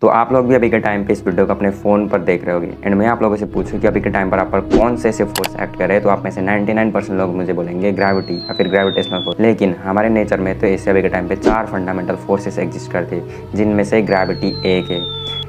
तो आप लोग भी अभी के टाइम पे इस वीडियो को अपने फ़ोन पर देख रहे होगे एंड मैं आप लोगों से पूछूं कि अभी के टाइम पर आप पर कौन से ऐसे फोर्स एक्ट करे, तो आप में से 99% लोग मुझे बोलेंगे ग्रेविटी या फिर ग्रेविटेशनल फोर्स। लेकिन हमारे नेचर में तो ऐसे अभी के टाइम पे 4 फंडामेंटल फोर्सेस एग्जिस्ट करते हैं, जिनमें से ग्रेविटी एक है।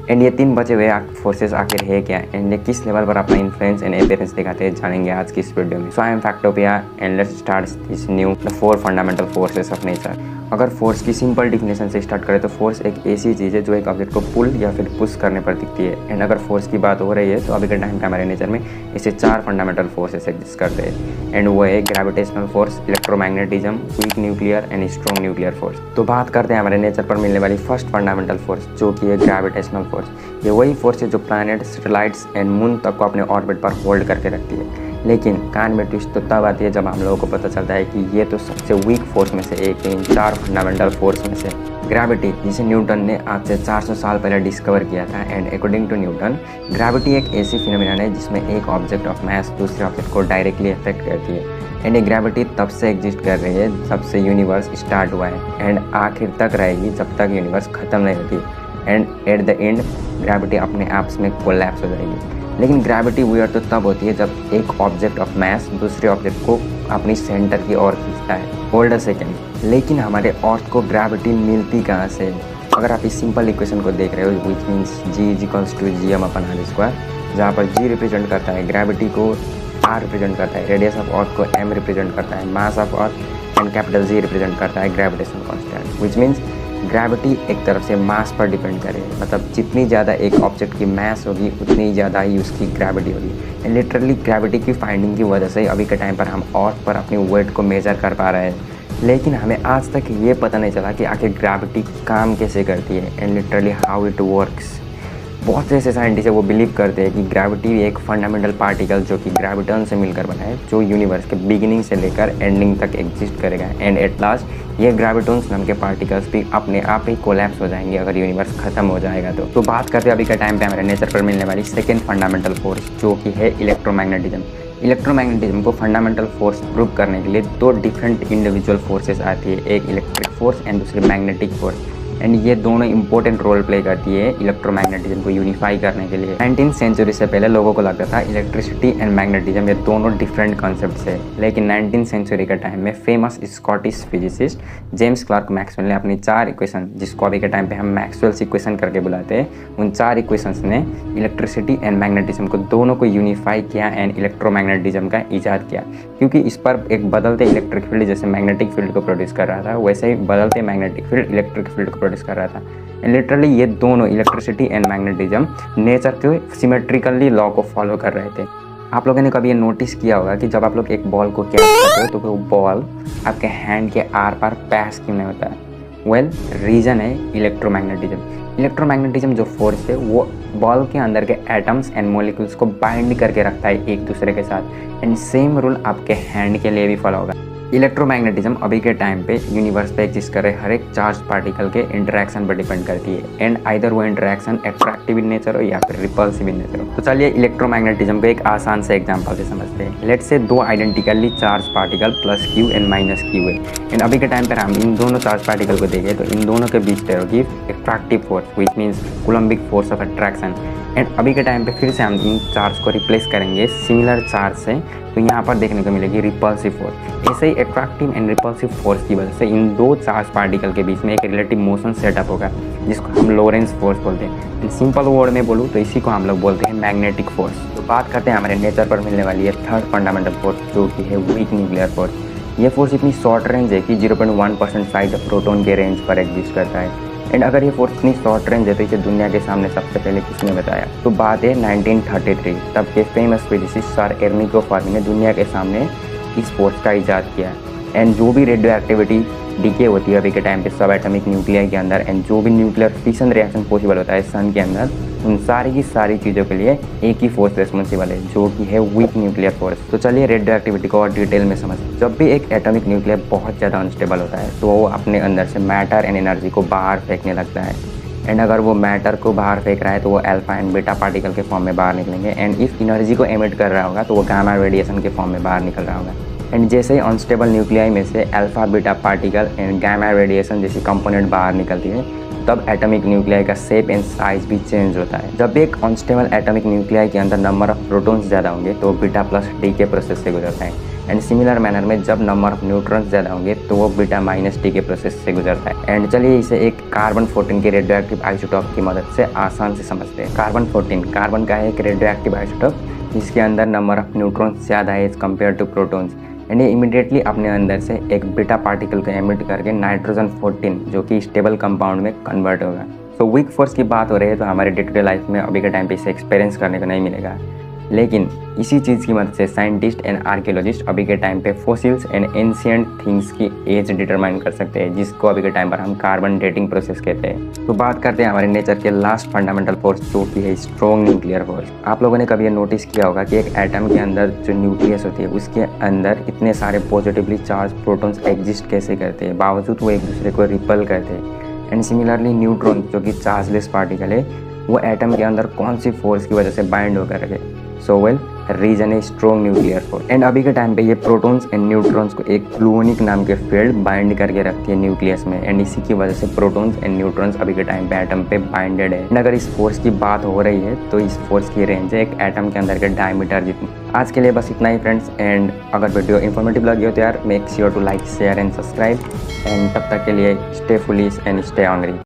एंड ये 3 बचे हुए फोर्सेस आखिर है क्या, एंड ये किस लेवल पर अपना इन्फ्लुएंस एंड अपियरेंस दिखाते हैं, जानेंगे आज की इस वीडियो में। So I am Factopia and let's start this new the 4 fundamental forces of nature. अगर फोर्स की सिंपल डिफिनेशन से स्टार्ट करें तो फोर्स एक ऐसी चीज़ है जो एक ऑब्जेक्ट को पुल या फिर पुश करने पर दिखती है। एंड अगर फोर्स की बात हो रही है तो अभी के टाइम पे हमारे नेचर में ऐसे 4 फंडामेंटल फोर्सेस एग्जिस्ट करते हैं, एंड वो है gravitational force, electromagnetism, weak nuclear and strong nuclear force. तो बात करते हैं हमारे नेचर पर मिलने वाली फर्स्ट फंडामेंटल फोर्स, जो कि है ग्रेविटेशनल फोर्स। ये वही फोर्स है जो प्लैनेट, सैटेलाइट्स एंड मून तक को अपने ऑर्बिट पर होल्ड करके रखती है। लेकिन कान में ट्विस्ट तो तब आती है जब हम लोगों को पता चलता है कि ये तो सबसे वीक फोर्स में से एक है इन 4 फंडामेंटल फोर्स में से। ग्रेविटी, जिसे न्यूटन ने आज से 400 साल पहले डिस्कवर किया था, and according to Newton gravity एक ऐसी फिनोमिना है जिसमें एक ऑब्जेक्ट ऑफ मैस दूसरे ऑब्जेक्ट को डायरेक्टली अफेक्ट करती है। एंड ये ग्रेविटी तब से एग्जिस्ट कर रही है जब से यूनिवर्स स्टार्ट हुआ है, एंड आखिर तक रहेगी जब तक यूनिवर्स ख़त्म नहीं होती। And at the end gravity अपने आप में कोलैप्स हो जाएगी। लेकिन ग्रेविटी वियर्ड तो तब होती है जब एक ऑब्जेक्ट ऑफ मैस दूसरे ऑब्जेक्ट को अपनी सेंटर की ओर खींचता है। होल्ड अ सेकेंड, लेकिन हमारे अर्थ को ग्रेविटी मिलती कहाँ से? अगर आप इस सिंपल इक्वेशन को देख रहे हो, विच मीन्स G=gm/r², जहाँ पर G रिप्रेजेंट करता है ग्रेविटी को, R रिप्रेजेंट करता है रेडियस ऑफ अर्थ को, M रिप्रेजेंट करता है mass of earth, and capital G represent करता है gravitational constant. Which means gravity एक तरफ से मास पर डिपेंड करे, मतलब जितनी ज़्यादा एक ऑब्जेक्ट की मास होगी उतनी ज़्यादा ही उसकी ग्रेविटी होगी। एंड लिटरली ग्रेविटी की फाइंडिंग की वजह से अभी के टाइम पर हम अर्थ पर अपनी वेट को मेजर कर पा रहे हैं। लेकिन हमें आज तक ये पता नहीं चला कि आखिर ग्रेविटी काम कैसे करती है, and literally how it works. बहुत से ऐसे साइंटिस्ट है वो बिलीव करते हैं कि ग्रेविटी एक फंडामेंटल पार्टिकल जो कि ग्रेविटॉन से मिलकर बना है, जो यूनिवर्स के बिगिनिंग से लेकर एंडिंग तक एग्जिस्ट करेगा। एंड एट लास्ट ये ग्रेविटॉन्स नाम के पार्टिकल्स भी अपने आप ही कोलैप्स हो जाएंगे अगर यूनिवर्स खत्म हो जाएगा। तो बात करते हैं अभी के टाइम पे हमारे नेचर पर मिलने वाली सेकेंड फंडामेंटल फोर्स, जो कि है इलेक्ट्रोमैग्नेटिज्म। इलेक्ट्रोमैग्नेटिज्म को फंडामेंटल फोर्स प्रूव करने के लिए 2 डिफरेंट इंडिविजुअल फोर्सेस आती है, एक इलेक्ट्रिक फोर्स एंड दूसरी मैग्नेटिक फोर्स। एंड ये दोनों इंपॉर्टेंट रोल प्ले करती है इलेक्ट्रोमैग्नेटिज्म को यूनिफाई करने के लिए। 19th सेंचुरी से पहले लोगों को लगता था इलेक्ट्रिसिटी एंड मैग्नेटिज्म ये दोनों डिफरेंट कॉन्सेप्ट्स है, लेकिन 19th सेंचुरी के टाइम में famous Scottish physicist James clerk Maxwell ने अपनी 4 इक्वेशन, जिसको अभी के टाइम पे हम मैक्सवेल्स इक्वेशन करके बुलाते हैं, उन 4 इक्वेशंस ने इलेक्ट्रिसिटी एंड मैग्नेटिज्म को दोनों को यूनिफाई किया एंड इलेक्ट्रोमैग्नेटिज्म का ईजाद किया। क्योंकि इस पर एक बदलते इलेक्ट्रिक फील्ड जैसे मैग्नेटिक फील्ड को प्रोड्यूस कर रहा था, वैसे ही बदलते मैग्नेटिक फील्ड इलेक्ट्रिक फील्ड को प्रोड्यूस कर रहा था। लिटरली ये दोनों इलेक्ट्रिसिटी एंड मैग्नेटिज्म नेचर के सिमेट्रिकली लॉ को फॉलो कर रहे थे। आप लोगों ने कभी ये नोटिस किया होगा कि जब आप लोग एक बॉल को कैच करते हो तो वो बॉल आपके हैंड के आर पार पैस क्यों नहीं होता है? वेल, रीज़न है इलेक्ट्रोमैग्नेटिज्म। इलेक्ट्रोमैग्नेटिज्म जो फोर्स है वो बॉल के अंदर के एटम्स एंड मॉलिक्यूल्स को बाइंड करके रखता है एक दूसरे के साथ, एंड सेम रूल आपके हैंड के लिए भी फॉलो होगा। इलेक्ट्रोमैग्नेटिज्म अभी के टाइम पे यूनिवर्स पे एग्जिस्ट कर रहे हर एक चार्ज पार्टिकल के इंटरेक्शन पर डिपेंड करती है, एंड आइदर वो इंटरेक्शन अट्रैक्टिव इन नेचर हो या फिर रिपल्सिव इन नेचर हो। तो चलिए इलेक्ट्रोमैग्नेटिज्म को एक आसान से एग्जांपल से समझते हैं। Let's say 2 identically charge particle +Q and -Q है, एंड अभी के टाइम पर हम इन दोनों चार्ज पार्टिकल को देखें तो इन दोनों के बीच देयर होगी attractive force, which means Coulombic force of attraction. And अभी के टाइम पे फिर से हम इन चार्ज को रिप्लेस करेंगे सिमिलर चार्ज से, तो यहाँ पर देखने को मिलेगी रिपल्सिव फोर्स। ऐसे ही अट्रैक्टिव एंड रिपल्सिव फोर्स की वजह से इन 2 चार्ज पार्टिकल के बीच में एक रिलेटिव मोशन सेटअप होगा, जिसको हम लोरेंस फोर्स बोलते हैं। इन सिंपल वर्ड में बोलूँ तो इसी को हम लोग बोलते हैं मैग्नेटिक फोर्स। तो बात करते हैं हमारे नेचर पर मिलने वाली है थर्ड फंडामेंटल फोर्स, जो कि है वीक न्यूक्लियर फोर्स। ये फोर्स इतनी शॉर्ट रेंज है कि 0.1% साइज ऑफ प्रोटॉन के रेंज पर एग्जिस्ट करता है। एंड अगर ये फोर्स इतनी शॉर्ट रेंज है तो इसे दुनिया के सामने सबसे पहले किसने बताया? तो बात है 1933, तब के फेमस फिजिसिस्ट सर एर्निको फर्मी ने दुनिया के सामने इस फोर्स का ईजाद किया। एंड जो भी रेडियो एक्टिविटी डीके होती है अभी के टाइम पे सब एटॉमिक न्यूक्लियर के अंदर, एंड जो भी न्यूक्लियर फिशन रिएक्शन पॉसिबल होता है सन के अंदर, उन सारी की सारी चीज़ों के लिए एक ही फोर्स रिस्पॉन्सिबल है, जो कि है वीक न्यूक्लियर फोर्स। तो चलिए रेडियो एक्टिविटी को और डिटेल में समझते हैं। जब भी एक एटॉमिक न्यूक्लियर बहुत ज़्यादा अनस्टेबल होता है तो वो अपने अंदर से मैटर एंड एनर्जी को बाहर फेंकने लगता है। एंड अगर वो मैटर को बाहर फेंक रहा है तो वो अल्फा एंड बीटा पार्टिकल के फॉर्म में बाहर निकलेंगे, एंड इफ एनर्जी को एमिट कर रहा होगा तो वो गामा रेडिएशन के फॉर्म में बाहर निकल रहा होगा। एंड जैसे ही अनस्टेबल न्यूक्लियाई में से alpha beta particle and gamma radiation जैसी कंपोनेंट बाहर निकलती है, तब एटॉमिक न्यूक्लियाई का शेप एंड साइज भी चेंज होता है। जब एक अनस्टेबल एटॉमिक न्यूक्लियाई के अंदर नंबर ऑफ प्रोटॉन्स ज़्यादा होंगे तो बीटा प्लस डी के प्रोसेस से गुजरता है। एंड सिमिलर मैनर में जब नंबर ऑफ न्यूट्रॉन्स ज़्यादा होंगे तो वो बीटा माइनस डी के प्रोसेस से गुजरता है। एंड चलिए इसे एक कार्बन 14 के रेडियोएक्टिव आइसोटोप की मदद से आसान से समझते हैं। कार्बन 14 कार्बन का है एक रेडियोएक्टिव आइसोटोप जिसके अंदर नंबर ऑफ न्यूट्रॉन्स ज़्यादा है as compare to protons. And ये इमीडिएटली अपने अंदर से एक बीटा पार्टिकल को एमिट करके नाइट्रोजन 14 जो कि स्टेबल कंपाउंड में कन्वर्ट होगा। सो वीक फोर्स की बात हो रही है तो हमारे डे टू डे लाइफ में अभी के टाइम पे इसे एक्सपीरियंस करने को नहीं मिलेगा, लेकिन इसी चीज़ की मदद से साइंटिस्ट एंड आर्कियोलॉजिस्ट अभी के टाइम पे फॉसिल्स एंड एंशिएंट थिंग्स की एज डिटरमाइन कर सकते हैं, जिसको अभी के टाइम पर हम कार्बन डेटिंग प्रोसेस कहते हैं। तो बात करते हैं हमारे नेचर के लास्ट फंडामेंटल फोर्स जो कि है स्ट्रॉन्ग न्यूक्लियर फोर्स। आप लोगों ने कभी ये नोटिस किया होगा कि एक एटम के अंदर जो न्यूक्लियस होती है उसके अंदर इतने सारे पॉजिटिवली चार्ज प्रोटॉन्स एग्जिस्ट कैसे करते हैं, बावजूद वो एक दूसरे को रिपल करते हैं। एंड सिमिलरली न्यूट्रॉन जो कि चार्जलेस पार्टिकल है वो एटम के अंदर कौन सी फोर्स की वजह से बाइंड होकर रखे। सो वेल रीजन है स्ट्रॉन्ग न्यूक्लियर फोर्स। एंड अभी के टाइम पे ये प्रोटॉन्स एंड न्यूट्रॉन्स को एक ग्लूओनिक नाम के फील्ड बाइंड करके रखती है न्यूक्लियस में। एंड इसी की वजह से प्रोटॉन्स एंड न्यूट्रॉन्स अभी के टाइम पे एटम पे बाइंडेड है। एंड अगर इस फोर्स की बात हो रही है तो इस फोर्स की रेंज है एक एटम के अंदर के डायमीटर जितनी। आज के लिए बस इतना ही फ्रेंड्स। एंड अगर वीडियो इन्फॉर्मेटिव लगी हो तो यार make sure to like share and subscribe. And तब तक के लिए stay foolish and stay honorary.